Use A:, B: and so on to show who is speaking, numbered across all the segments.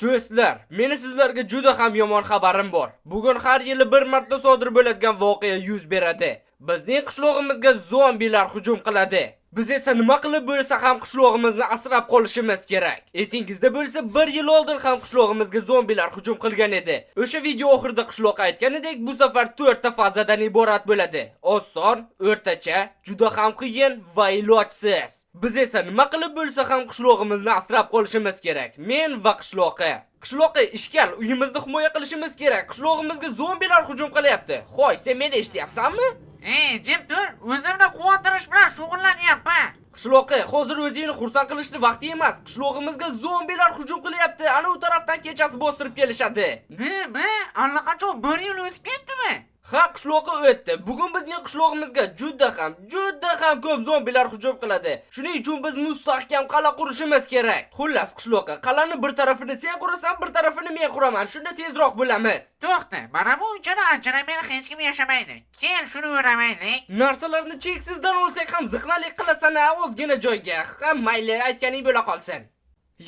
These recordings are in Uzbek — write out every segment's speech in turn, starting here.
A: Do'stlar, meni sizlarga juda ham yomon xabarim bor. Bugun har yili bir marta sodir bo'ladigan voqea yuz beradi. Bizning qishlog'imizga zombilar hujum qiladi. Biz esa nima qilib bo'lsa ham qishlog'imizni asrab qolishimiz kerak. Esingizda bo'lsa, 1 yil oldin ham qishlog'imizga zombilar hujum qilgan edi. O'sha video oxirida qishloq aytganidek, bu safar 4 ta fazadan iborat bo'ladi. Oson, o'rtacha, juda ham qiyin va ilojsiz. Biz esa nima qilib bo'lsa ham qishlog'imizni asrab qolishimiz kerak. Men va qishloqi. Qishloqi ishkal, uyimizni himoya qilishimiz kerak. Qishlog'imizga zombilar hujum qilyapti. Xo'sh, sen meni eshityapsanmi?
B: Jim tur, o'zimni quvontirish bilan shug'ullanyapman.
A: Qishloqi, hozir o'zingni xursand qilishni vaqti emas. Qishlog'imizga zombilar hujum qilyapti. Ana u tarafdan kechasi bostirib kelishadi.
B: Nima? Allaqachon 1 yil o'tib ketdimi?
A: Ha, qishloqi o'tdi. Bugun bizning qishlog'imizga juda ham ko'p zombilar hujum qiladi. Shuning uchun biz mustahkam qal'a qurishimiz kerak. Xullas, qishloqi, qal'ani bir tarafini sen qurasan, bir tarafini men quraman. Shunda tezroq bo'lamiz.
B: To'xta, mana bu uchala meni hech kim yashamaydi. Kel, shuni o'ramaylik.
A: Narsalarni cheksizdan olsak ham ziqnalik qilasan, ozgina joyga. Ha, mayli, aytganing bo'la qolsin.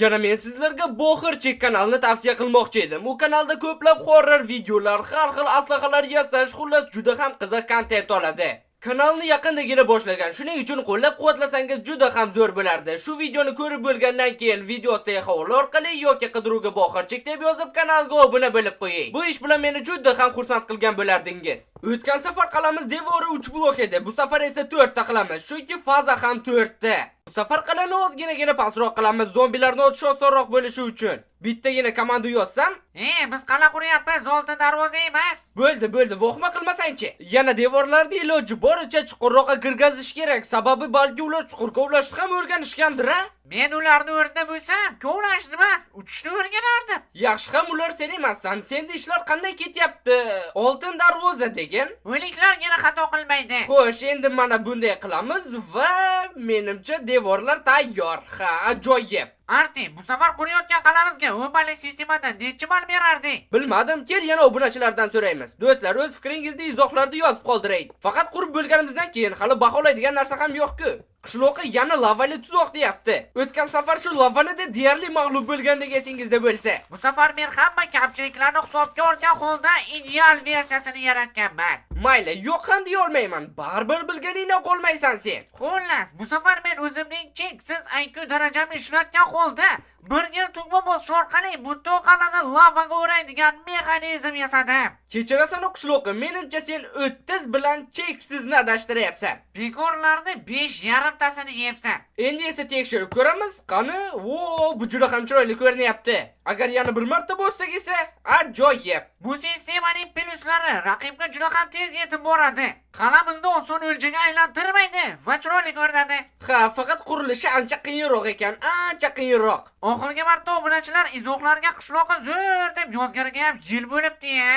A: Yana men sizlarga Boxirchik kanalni tavsiya qilmoqchi edim. U kanalda ko'plab horror videolar, har xil aslahalar yasash, xullas juda ham qiziq kontent oladi. Kanalni yaqindagina boshlagan. Shuning uchun qo'llab-quvvatlasangiz juda ham zo'r bo'lardi. Shu videoni ko'rib bo'lgandan keyin video ostiga havola orqali yoki qidiruvga Boxirchik deb yozib kanalga obuna bo'lib qo'ying. Bu ish bilan meni juda ham xursand qilgan bo'lardingiz. O'tgan safar qalamiz devori 3 blok edi. Bu safar esa 4 ta qilamiz. Chunki faza ham 4 ta. Bu safar qalani ozgina pastroq qilamiz, zombilarni otish osonroq bo'lishi uchun. Bittagina komanda yozsam,
B: biz qal'a quryapmiz, olti darvoza emas.
A: Bo'ldi, vohma qilmasangchi. Yana devorlarni iloji boricha chuqurroqqa kirgazish kerak, sababi balki ular chuqur kovlashni ham o'rganishgandir, a?
B: Men ularni o'rnida bo'lsam, kovlashni emas, uchishni o'rganardim.
A: Yaxshi ham ular sen emassan. Senda ishlar qanday ketyapti? Oltin darvoza degan.
B: O'liklar yana xato qilmaydi.
A: Xo'sh, endi mana bunday qilamiz va menimcha devorlar tayyor. Ha, ajoyib.
B: Arti, bu safar qurayotgan qal'amizga o'palik sistemadan necha ball berardi?
A: Bilmadim, kel yana obunachilardan so'raymiz. Do'stlar, o'z fikringizni izohlarda yozib qoldiring. Faqat qurib bo'lganimizdan keyin hali baholaydigan narsa ham yo'q-ku. Qishloqi yana lavali tuzoq deyapti. O'tgan safar shu lavani deb deyarli mag'lub bo'lgandek esingizda bo'lsa.
B: Bu safar men hamma kamchiliklarni hisobga olgan holda ideal versiyasini yaratganman.
A: Mayli, yo'q ham deya olmayman. Baribir bilganingdan qolmaysan sen.
B: Xullas, bu safar men o'zimning cheksiz IQ darajamni ishlatgan holda 1 yil tugma bosish orqali butun qal'ani lavaga o'raydigan mexanizm yasadim.
A: Kechirasan qishloqi, menimcha sen 30 bilan cheksizni adashtiryapsan.
B: Bekorlarni 5,5 tasini yeyapsan.
A: Endi esa tekshirib ko'ramiz. Qani? Bu juda ham chiroyli ko'rinyapti. Agar yana bir marta bossak esa, ajoyib.
B: Bu sistemaning plyuslari raqibga juda ham tez yetib boradi. Qal'amizni oson o'ljaga aylantirmaydi va chiroyli ko'rinadi.
A: Ha, faqat qurilishi ancha qiyinroq ekan, ancha qiyinroq.
B: Oxirgi marta obunachilar izohlarga qishloqqa zo'r deb yozganiga ham yil bo'libdi-ya.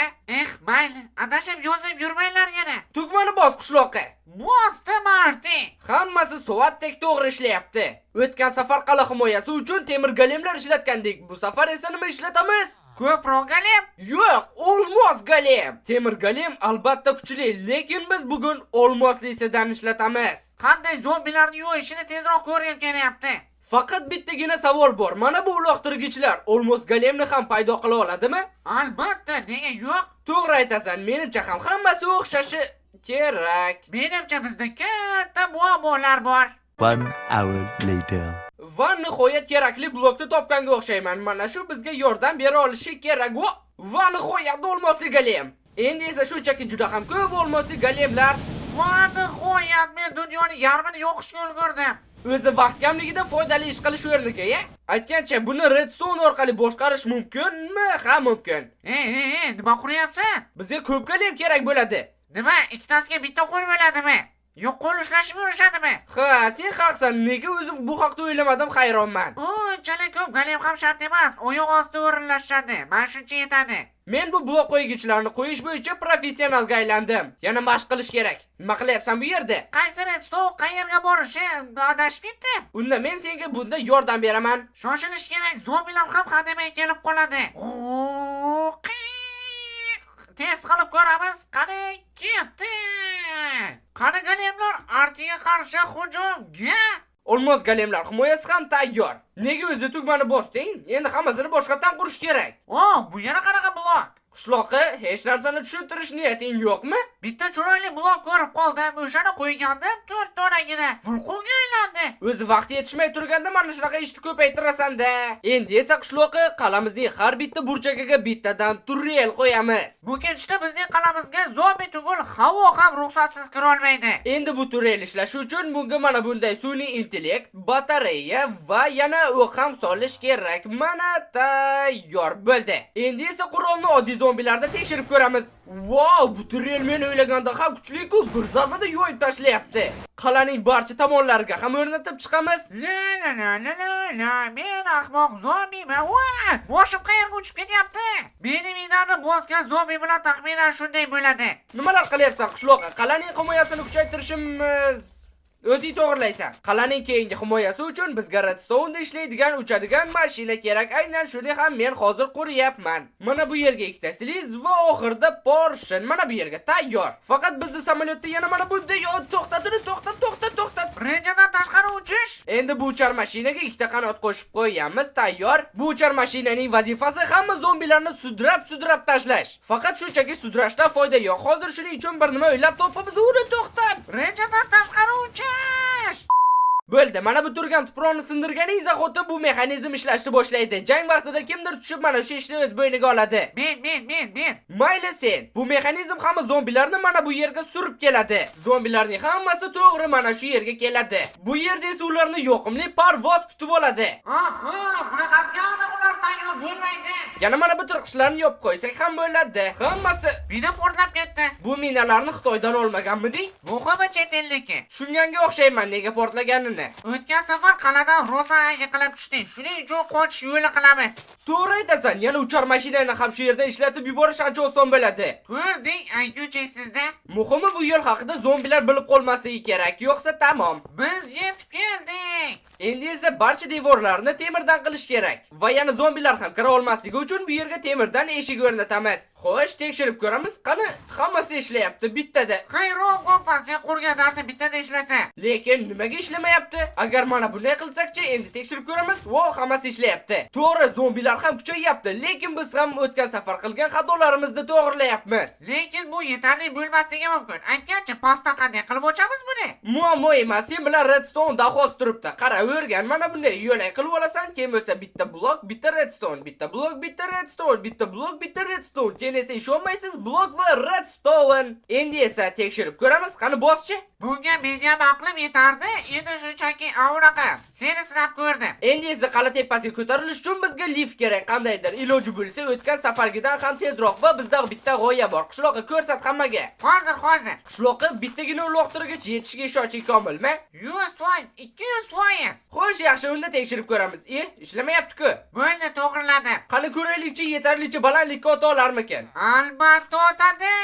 B: Mayli, adashib yozib yurmanglar yana.
A: Tugmani bos qishloqqa.
B: Bosdim Marti.
A: Hammasi soatdek to'g'ri ishlayapti. O'tgan safar qal'a himoyasi uchun temir golemlar ishlatgandik. Bu safar esa nima ishlatamiz?
B: Ko'proq golem?
A: Yo'q, olmos golem. Temir golem albatta kuchli, lekin biz bugun olmoslisidan ishlatamiz.
B: Qanday zombilarni yo'yishini tezroq ko'rib kelyapti.
A: Faqat bittagina savol bor. Mana bu uloqtirgichlar olmos golemni ham paydo qila oladimi?
B: Albatta, nega yo'q?
A: To'g'ri aytasan, menimcha ham hammasi o'xshashi kerak.
B: Menimcha bizda katta muammolar bor.
C: 1 hour later.
A: Va nihoyat kerakli blokni topganga o'xshayman. Mana shu bizga yordam bera olishi kerak. Va nihoyat olmosli golem. Endi esa shunchaki juda ham ko'p olmosli golemlar.
B: Va nihoyat men dunyoning yarmini yo'qishga ulgurdim.
A: O'zi vaqt kamligida foydali ish qilish o'rniga, aytgancha buni redstone orqali boshqarish mumkinmi? Ha, mumkin.
B: Nima quryapsan?
A: Bizga ko'p golem kerak bo'ladi.
B: Nima, ikkitasiga bitta qo'l bo'ladimi? Yo'q, qo'l ushlashib yurishadimi?
A: Ha, sen haqsan. Nega o'zim bu haqda o'ylamadim, hayronman.
B: Unchalik ko'p golem ham shart emas. Oyoq ostida o'rinlashadi. Mana shuncha yetadi.
A: Men bu blok qo'ygichlarni qo'yish bo'yicha professionalga aylandim. Yana mashq qilish kerak. Nima qilyapsan bu yerda?
B: Qaysi redstone qayerga borishi adashib ketdi.
A: Unda men senga bunda yordam beraman.
B: Shoshilish kerak, zombilar ham hademay kelib qoladi. Test qilib ko'ramiz. Qani ketdi. Qani golemlar, Artiga qarshi hujumga.
A: Olmos golemlar himoyasi ham tayyor. Nega o'zi tugmani bosding? Endi hammasini boshqatdan qurish kerak.
B: Bu yana qanaqa blok?
A: Qishloqqa hech narsani tushuntirish niyating yo'qmi?
B: Bitta chiroyli blok ko'rib qoldim. O'shani qo'ygandim, 4 donagina vulqonga aylandi.
A: O'zi vaqti yetishmay turganda mana shunaqa ishni ko'paytirasan-da. Endi esa qishloqqa qalamizning har bitta burchagiga bittadan turrel qo'yamiz.
B: Bu ketishda bizning qalamizga zombi tugul havo ham ruxsatsiz kira olmaydi.
A: Endi bu turrel ishlashi uchun bunga mana bunday sun'iy intellekt, batareya va yana o'q ham solish kerak. Mana tayyor bo'ldi. Endi esa qurolni oddiy zombilarda tekshirib ko'ramiz. Wow, bu turrel men o'ylaganda ham kuchli-ku, bir zarbada yo'yib tashlayapti. Qal'aning barcha tomonlariga ham o'rnatib chiqamiz.
B: La, men ahmoq zombiman. Boshim qayerga uchib ketyapti? Meni minani bosgan zombi bilan taxminan shunday bo'ladi.
A: Nimalar qilyapsan qishloqqa? Qal'aning himoyasini kuchaytirishimiz. O'zing to'g'rilaysan. Qal'aning keyingi himoyasi uchun bizga redstone'da ishlaydigan uchadigan mashina kerak. Aynan shuni ham men hozir quryapman. Mana bu yerga ikkita sliz va oxirida porshin. Mana bu yerga tayyor. Faqat bizning samolyotda yana mana bunday to'xtat.
B: Rejadan tashqari uchish.
A: Endi bu uchar mashinaga ikkita qanot qo'shib qo'yamiz, tayyor. Bu uchar mashinaning vazifasi hamma zombilarni sudrab tashlash. Faqat shunchaki sudrashdan foyda yo'q. Hozir shuning uchun bir nima o'ylab topamiz. Uni to'xtat.
B: Rejadan tashqari uchish.
A: Bo'ldi, mana bu turgan tuproqni sindirganing zahoti bu mexanizm ishlashni boshlaydi. Jang vaqtida kimdir tushib mana shu ishni o'z bo'yniga oladi.
B: Men.
A: Mayli sen. Bu mexanizm hamma zombilarni mana bu yerga surib keladi. Zombilarning hammasi to'g'ri mana shu yerga keladi. Bu yerda esa ularni yoqimli parvoz kutib oladi.
B: Bunaqasiga ular tayyor bo'lmaydi.
A: Yana mana bu tirqishlarni yopib qo'ysak ham bo'ladi. Hammasi
B: Mina portlab ketdi.
A: bu minalarni Xitoydan olmaganmiding?
B: Muhimi chet elniki.
A: Tushunganga o'xshayman nega portlaganini.
B: O'tgan safar qal'adan rosa yiqilib tushdik. Shuning uchun qochish yo'li qilamiz.
A: To'g'ri aytasan, yana uchar mashinani ham shu yerdan ishlatib yuborish ancha oson bo'ladi.
B: Ko'rding, IQ cheksizda.
A: Muhimi bu yo'l haqida zombilar bilib qolmasligi kerak, yo'qsa tamom.
B: Biz yetib keldik.
A: Endi esa barcha devorlarni temirdan qilish kerak. Va yana zombilar ham kira olmasligi uchun bu yerga temirdan eshik o'rnatamiz. Xo'sh, tekshirib ko'ramiz. Qani, hammasi ishlayapti bittada.
B: Xayron kompan, sen qurgan narsa bittada ishlasa.
A: Lekin nimaga ishlamayapti? Agar mana bunday qilsak-chi, endi tekshirib ko'ramiz. Voh, hammasi ishlayapti. To'g'ri, zombilar ham kuchayyapti, lekin biz ham o'tgan safar qilgan xatolarimizni to'g'rilayapmiz.
B: Lekin bu yetarli bo'lmasligi mumkin. Aytgancha, pastdan qanday qilib ochamiz buni?
A: Muammo emas, sen bilan redstone dahosi turibdi. Qara, o'rgan, mana bunday yo'lay qilib olasan, keyin bo'lsa bitta blok, bitta redstone, bitta blok, bitta redstone, bitta blok, bitta redstone. Keyin esa ishonmaysiz, blok va redstone. Endi esa tekshirib ko'ramiz. Qani boschi?
B: Bunga menyam aqlim yetardi. Endi shunchaki avraqa. Seni sinab ko'rdim.
A: Endi esa qala tepasiga ko'tarilish uchun bizga lift kerak. Qandaydir iloji bo'lsa o'tgan safargidan ham tezroq va bizda bitta g'oya bor. Qishloqqa ko'rsat hammaga.
B: Hozir.
A: Qishloqqa bittagina uloqtirgich yetishiga ishonching komilmi?
B: 100%, 200%.
A: Xo'sh, yaxshi, unda tekshirib ko'ramiz. Ishlamayapti-ku.
B: Bo'ldi, to'g'riladim.
A: Qani ko'raylikchi, yetarlicha balandlikka o'ta olarmikan?
B: Albatta o'tadi.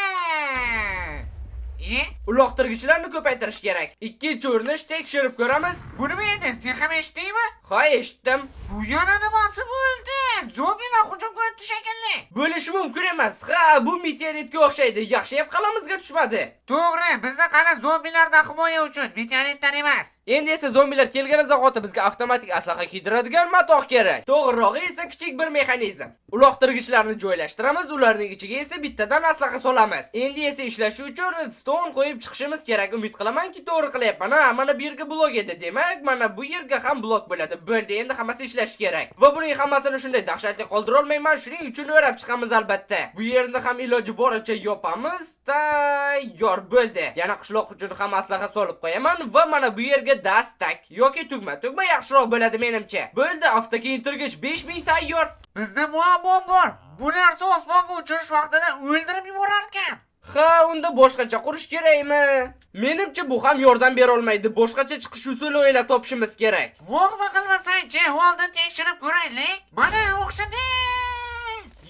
A: Uloqtirgichlarni ko'paytirish kerak. Ikkinchi urinish tekshirib ko'ramiz.
B: Bu nima endi? Sen ham eshitdingmi?
A: Ha, eshitdim.
B: Bu yana nimasi bo'ldi? Zombilar hujum qilibdi shekilli.
A: Bo'lishi mumkin emas. Ha, bu meteoritga o'xshaydi. Yaxshiyam qalamizga tushmadi.
B: To'g'ri, bizda qani zombilardan himoya uchun, meteoritdan emas.
A: Endi esa zombilar kelgan zahoti bizga avtomatik aslaha kiydiradigan matoh kerak. To'g'rirog'i esa kichik bir mexanizm. Uloqtirgichlarni joylashtiramiz, ularning ichiga esa bittadan aslaha solamiz. Endi esa ishlashi uchun redstone qo'yib chiqishimiz kerak. Umid qilamanki, to'g'ri qilyapman. Mana bu yerga blok edi, demak, mana bu yerga ham blok bo'ladi. Bo'ldi, endi hammasi ishlashi kerak. Va buning hammasini shunday dahshatli qoldira olmayman, shuning uchun o'rab chiqamiz albatta. Bu yerni ham iloji boricha yopamiz. Tayyor bo'ldi. Yana qishloq uchun ham aslaha solib qo'yaman va mana bu yerga dastak yoki tugma yaxshiroq bo'ladi menimcha. Bo'ldi, avtokiyintirgich 5000 tayyor.
B: Bizda muammo bor. Bu narsa osmonga uchirish vaqtida o'ldirib yuborar ekan.
A: Ha, unda boshqacha qurish kerakmi? Menimcha bu ham yordam bera olmaydi. Boshqacha chiqish usuli o'ylab topishimiz kerak.
B: Vo'g'ma qilmasang-chi, oldin tekshirib ko'raylik. Mana o'xshadi.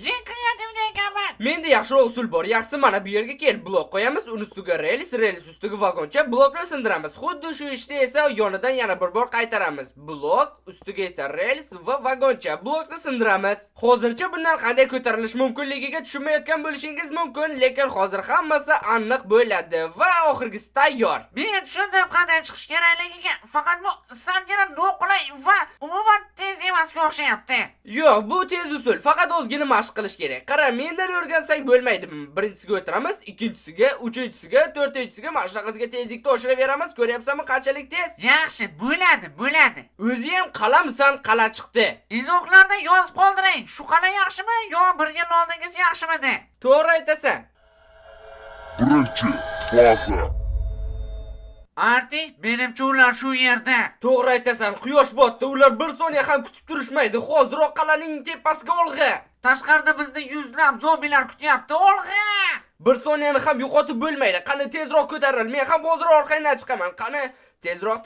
B: Kreativni ekanman.
A: Menda yaxshiroq usul bor. Yaxshisi mana bu yerga kel, blok qo'yamiz, uni ustiga rels, rels ustiga vagoncha, blokni sindiramiz. Xuddi shu ishda esa yonidan yana bir bor qaytaramiz. Blok ustiga esa rels va vagoncha, blokni sindiramiz. Hozircha bundan qanday ko'tarilish mumkinligiga tushunmayotgan bo'lishingiz mumkin, lekin hozir hammasi aniq bo'ladi va oxirgisi tayyor.
B: Men tushundim qanday chiqish kerakligiga. Faqat bu salgina noqulay va umuman tez emasga o'xshayapti.
A: Yo'q, bu tez usul, faqat o'zgina mashq qilish kerak. Qara, mendan o'rgansang bo'lmaydimi? Birinchisiga o'tiramiz, ikkinchisiga, uchinchisiga, to'rtinchisiga mana shunaqasiga tezlikni oshiraveramiz. Ko'ryapsanmi qanchalik tez?
B: Yaxshi, bo'ladi.
A: O'zi ham qalamsan, qala chiqdi.
B: Izohlarda yozib qoldiring. Shu qala yaxshimi yo bir yil oldingisi yaxshimidi?
A: To'g'ri aytasan.
D: Birinchi faza.
B: Arti, menimcha ular shu yerda.
A: To'g'ri aytasan, quyosh botdi, ular bir soniya ham kutib turishmaydi. Hoziroq qal'aning tepasiga olg'a.
B: Tashqarida bizni yuzlab zombilar kutyapti. Olg'a!
A: Bir soniyani ham yo'qotib bo'lmaydi. Qani tezroq ko'taril. Men ham hozir orqangdan chiqaman. Qani tezroq,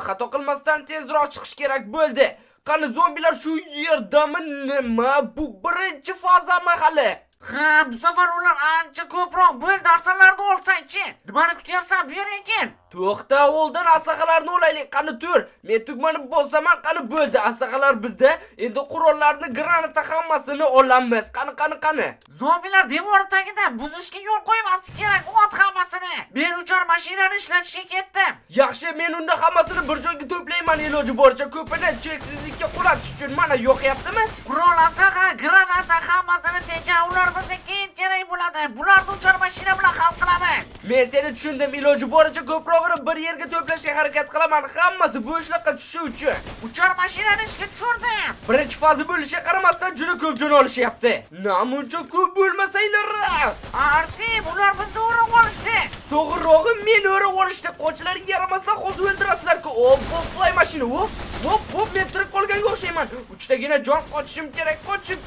A: xato qilmasdan tezroq chiqish kerak bo'ldi. Qani zombilar shu yerdami? Nima? Bu birinchi fazami hali?
B: Ha, bu safar ular ancha ko'proq bo'ldi. Narsalarni olsang-chi. Nimani kutyapsan? Bu yerga kel.
A: To'xta, oldin aslaqalarni olaylik. Qani tur. Men tugmani bosaman, qani bo'ldi. Aslaqalar bizda. Endi qurollarni, granata hammasini olamiz. Qani.
B: Zombilar devor tagida buzishga yo'l qo'ymaslik kerak. Ot hammasini. Men uchar mashinani ishlatishga ketdim.
A: Yaxshi, men unda hammasini bir joyga to'playman iloji boricha. Ko'pini cheksizlikka qulatish uchun mana yo'qyaptimi?
B: Qurol, aslaqa, granata hammasini teja ular bizga keyin kerak bo'ladi. Bularni uchar mashina bilan hal qilamiz.
A: Men seni tushundim. Iloji boricha ko'prog'ini bir yerga to'plashga harakat qilaman. Hammasi bo'shliqqa tushishi uchun.
B: Uchar mashinani ishga tushirdim.
A: Birinchi faza bo'lishiga qaramasdan juda ko'p jon olishyapti. Namuncha ko'p bo'lmasanglar.
B: Arti, bular bizni o'rib olishdi.
A: To'g'rirog'i men o'rib olishdi. Qo'chlar yaramasdan hozir o'ldirasizlar-ku. Fly mashina. Hop, men tirik qolganga o'xshayman. Uchtagina jon qochishim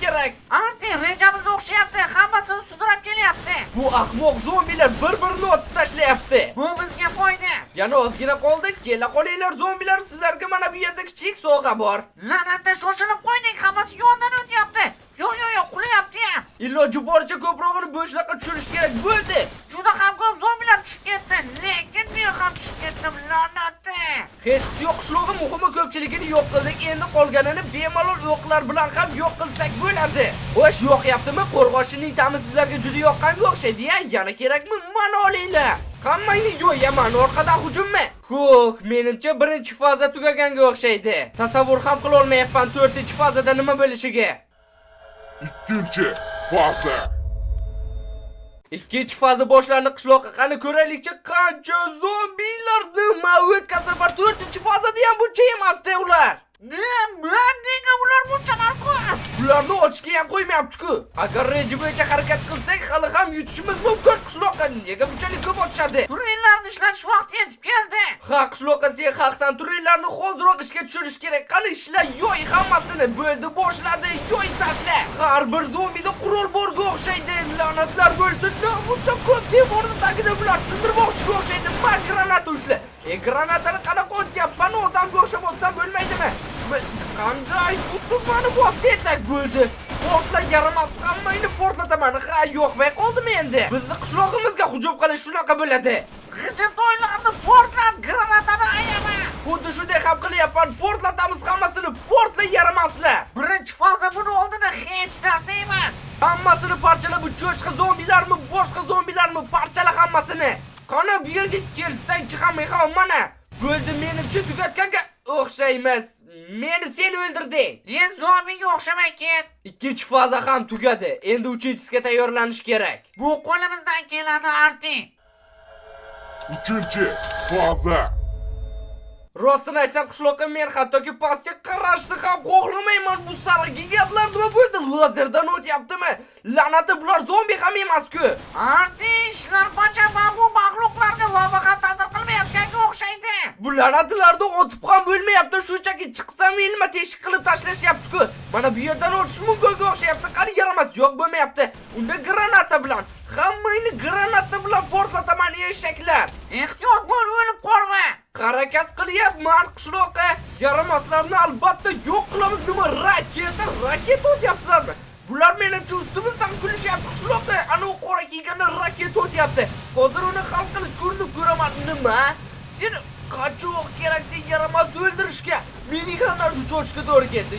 A: kerak.
B: Arti, rejamiz o'xshayapti. Hammasini sudrab kelyapti.
A: Bu ahmoq zombilar bir-birini otib tashlayapti.
B: Bu bizga foyda.
A: Yana ozgina qoldi. Kela qolinglar zombilar, sizlarga mana bu yerda kichik sovg'a bor.
B: La'natda shoshilib qo'ydik. Hammasi yondan o'tyapti. Yo'q, qulayapti ham.
A: Iloji boricha ko'prog'ini bo'shliqqa tushirish kerak bo'ldi.
B: Juda ham ko'p zombilar tushib ketdi, lekin men ham tushib ketdim, la'nati.
A: Hech qisi yo'q, qishlog'i muhimi ko'pchiligini yo'q qildik. Endi qolganini bemalol o'qlar bilan ham yo'q qilsak bo'ladi. Xo'sh, yo'qyaptimi? Qo'rg'oshining ta'mi sizlarga juda yoqqanga o'xshaydi-ya. Yana kerakmi? Mana olinglar. Hammangni yo'yaman, orqadan hujummi? Xo'p, menimcha birinchi faza tugaganga o'xshaydi. Tasavvur ham qila olmayapman 4-fazada nima bo'lishiga.
D: Ikkinchi faza.
A: Ikkinchi faza boshlandi qishloqqa. Qani ko'raylikchi qancha zombilar nima o'tkazib bor. 4-fazada ham buncha emasdi ular.
B: Nega ular bunchalar ko'p?
A: Ularni ochishga ham qo'ymayapti-ku. Agar reja bo'yicha harakat qilsak, hali ham yutishimiz mumkin qishloqqa. Nega bunchalik ko'p ochishadi?
B: Turinglarni ishlatish vaqti yetib keldi.
A: Ha, qishloqqa sen haqsan. Turinglarni hozirroq ishga tushirish kerak. Qani ishlar, yo'y hammasini. Bo'ldi, boshladi, yo'y tashla. Har bir zombida qurol borga o'xshaydi. La'natlar bo'lsin. Buncha ko'p devorni tagida bular sindirmoqchiga o'xshaydi. Ma granata ushla. Granatani qanaqa otyapman? Odamga o'xshab otsam bo'lmaydimi? Qanday butuvani bosdetak bo'ldi. Portla yaramas, hammangni portlataman. Ha, yo'qmay qoldimi endi? Bizni qishlog'imizga hujum qilish shunaqa bo'ladi.
B: G'ijimtoylarni portlat, granatani ayama.
A: Xuddi shunday ham qilyapman. Portlatamiz hammasini. Portla yaramaslar.
B: Birinchi faza buni oldida hech narsa emas.
A: Hammasini parchalab, bu cho'chqa zombilarmi, boshqa zombilarmi parchala hammasini. Qani bu yerga kelsang chiqamay mana. Bo'ldi, menimcha tugatganga o'xshaymiz. Meni sen o'ldirding.
B: Endi zombiga o'xshamay ket.
A: Ikkinchi faza ham tugadi. Endi uchinchisiga tayyorlanish kerak.
B: Bu qo'limizdan keladi, Arti.
D: Uchinchi faza.
A: Rostini aytsam, qishloqqa men hattoki pastga qarashni ham xohlamayman. Bu sariq gigantlar nima bo'ldi? Lazerdan o'tyaptimi? La'nati, bular zombi ham emas-ku.
B: Arti, ishlar bacha bu maxluqlarga lavaga ta'sir qilmayotganga o'xshaydi.
A: Bu la'natlarni otib ham bo'lmayapti. Shunchaki chiqsam ilma teshik qilib tashlashyapti-ku. Mana bu yerdan o'tish mumkinga o'xshayapti. Qani yaramas, yo'q bo'lmayapti. Unda granata bilan, hammangni granata bilan portlataman eshaklar.
B: Ehtiyot bo'l, o'lib qolma.
A: Harakat qilyapman qishloqqa. Yaramaslarni albatta yo'q qilamiz. Nima raketa otyapsizlarmi? Bular menimcha ustimizdan kulishyapti qishloqda. Ana u qora kiyganlar raketa o'tyapti. Hozir uni hal qilish ko'rinib ko'raman. Nima? Sen qachoq kerak sen yaramas o'ldirishga. Miniganlar shu cho'chqa to'g'ri keldi.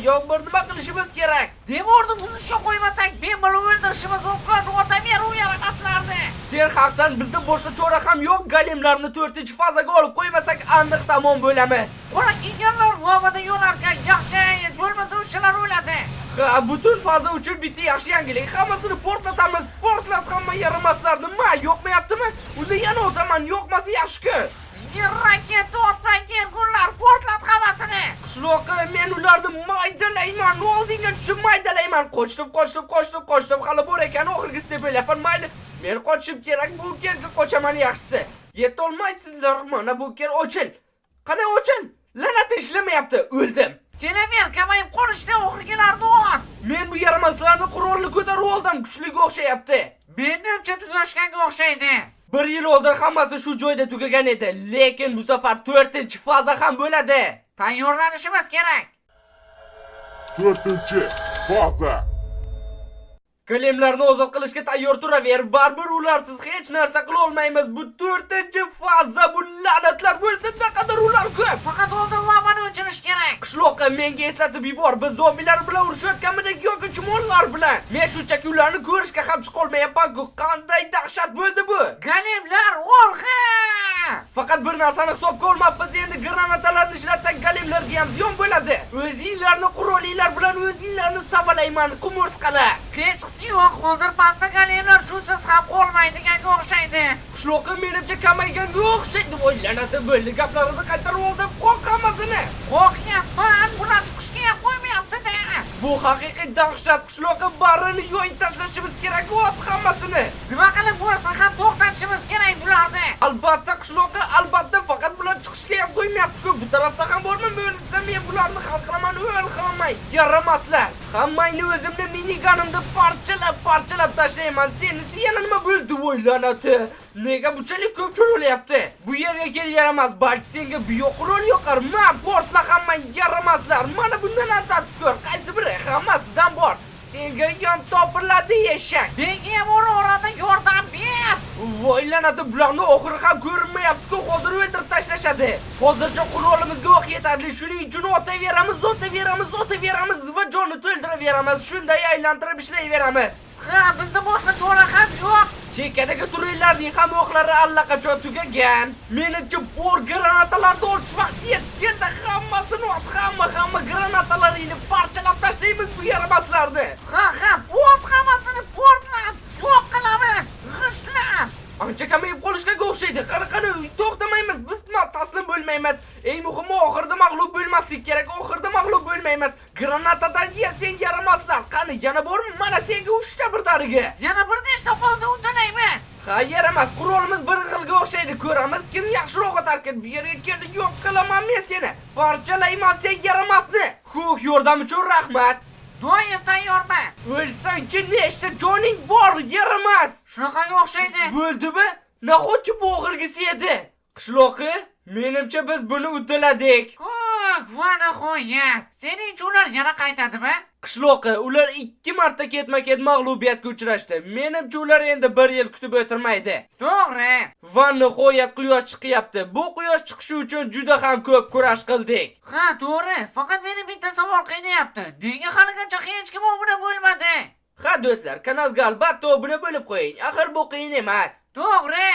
A: Yo, bir nima qilishimiz kerak.
B: Devorni buzishga qo'ymasak, bemalol o'ldirishimiz mumkin. Otamer u yaramaslarni.
A: Sen haqsan, bizda boshqa chora ham yo'q. Golemlarni 4-fazaga olib qo'ymasak, aniq tamom bo'lamiz.
B: Qora kiyganlar lavada yo'larkan, yaxshi bo'lmasa o'shalar o'ladi.
A: Ha, butun faza uchun bitta yaxshi yangilik. Hammasini portlatamiz. Portlat hamma yaramaslarni. Nima, yo'qmayaptimi? Unda yana o'taman, yo'qmasa yaxshi-ku.
B: Raketa otmay kelgunlar, portlat hammasini.
A: Qishloqqa men ularni maydalayman. Oldinga tushib maydalayman. Qochdim. Hali bor ekan, oxirgisi deb o'ylayapman. Mayli, men qochishim kerak. Bu yerga qochaman yaxshisi. Yeta olmaysizlar. Mana bu yer ochil. Qani ochil? La'nat ishlamayapti. O'ldim.
B: Kelaver, kamayib qolishda oxirgilarni ot.
A: Men bu yaramaslarni qurolni ko'tarib oldim. Kuchliga o'xshayapti.
B: Menimcha tugashganga o'xshaydi.
A: 1 yil oldin hammasi shu joyda tugagan edi, lekin bu safar 4-faza ham bo'ladi.
B: Tayyorlanishimiz kerak.
D: 4-faza.
A: Golemlarni ozod qilishga tayyor turaver. Baribir ularsiz hech narsa qila olmaymiz. Bu 4-faza, bu la'natlar bo'lsa naqadar ular ko'p.
B: Faqat oldin lavani o'chirish kerak.
A: Qishloqqa menga eslatib yubor. Biz zombilar bilan urushayotganmidik yoki chumollar bilan? Men shunchaki ularni ko'rishga ham chiqolmayapman-ku. Qanday dahshat bo'ldi bu?
B: Golemlar olg'a!
A: Faqat bir narsani hisobga olmabmiz. Endi granatalarni ishlatsak golemlarga ham ziyon bo'ladi. O'zinglarni qurolinglar bilan o'zinglarni savalayman, qumursqalar.
B: Hech yo'q, hozir pastda golemlar shusiz ham qolmaydiganga o'xshaydi.
A: Qishloqqa menimcha kamayganga o'xshaydi. Voy la'natim bo'ldi. Gaplarimni qaytarib oldim. Qo'q hammasini.
B: Qo'rqyapman, bular chiqishga ham qo'ymayapti-da.
A: Bu haqiqiy dahshat. Qishloqqa barini yo'yib tashlashimiz kerak. Ot hammasini.
B: Nima qilib bo'lsa ham to'xtatishimiz kerak bularni.
A: Albatta qishloqqa, albatta, faqat bular chiqishga ham qo'ymayapti-ku. Bu tarafda ham bormi? Bo'lsa men bularni hal qilaman, o'l qilaman. Yaramaslar. Hammangni o'zimni miniganimda parchalab tashlayman. Senisi yana nima bo'ldi? Voy la'nati. Nega bunchalik ko'p cho'rilyapti? Bu yerga kel yaramas. Balki senga bu qurol yoqar. Men portla hamma yaramaslar. Mana bundan antatib ko'r. Qaysi biri hammasidan bor. Senga yom topiladi eshak.
B: Menga orada yordam ber.
A: Voy la'nati, bularni oxiri ham ko'rinmayapti-ku. Hozir o'ldirib tashlashadi. Hozircha qurolimizga o'q yetarli. Shuning uchun otaveramiz va jonni to'ldiraveramiz. Shunday aylantirib ishlayveramiz.
B: Ha, bizda boshqa chora ham yo'q.
A: Chekkadagi turellarning ham o'qlari allaqachon tugagan. Menimcha bor granatalarni olish vaqti yetib keldi. Hammasini ot, hamma granatalarini parchalab tashlaymiz bu yaramaslarni.
B: Ha, hammasini portlab yo'q qilamiz. G'ishlab.
A: Ancha kamayib qolishga o'xshaydi. Qani, to'xtamaymiz. Biz taslim bo'lmaymiz. Eng muhimi oxirida mag'lub bo'lmaslik kerak. Oxirida mag'lub bo'lmaymiz. Granatadan sen yaramaslar. Qani, yana bormi? Mana senga 3 ta birdaniga.
B: Yana bir nechta qoldi, undalaymiz.
A: Ha, yaramas. Qurolimiz bir xilga o'xshaydi. Ko'ramiz kim yaxshiroq otarkan. Bu yerga keldi, yo'q qilaman men seni. Parchalayman sen yaramasni. Xo'p, yordam uchun rahmat.
B: Doim tayyorman.
A: O'lsangchi nechta joning bor, yaramas.
B: Shunaqaga o'xshaydi.
A: Bo'ldimi? Nahotki bu oxirgisi edi? Qishloqi, menimcha biz buni uddaladik.
B: Va nihoyat. Seningcha ular yana qaytadimi?
A: Qishloqi, ular 2 marta ketma-ket mag'lubiyatga uchrashdi. Menimcha ular endi 1 yil kutib o'tirmaydi.
B: To'g'ri.
A: Va nihoyat quyosh chiqyapti. Bu quyosh chiqishi uchun juda ham ko'p kurash qildik.
B: Ha, to'g'ri. Faqat meni bitta savol qiynayapti. Nega haligacha hech kim obuna bo'lmadi?
A: Ha do'stlar, kanalga albatta obuna bo'lib qo'ying. Axir bu qiyin emas.
B: To'g'ri.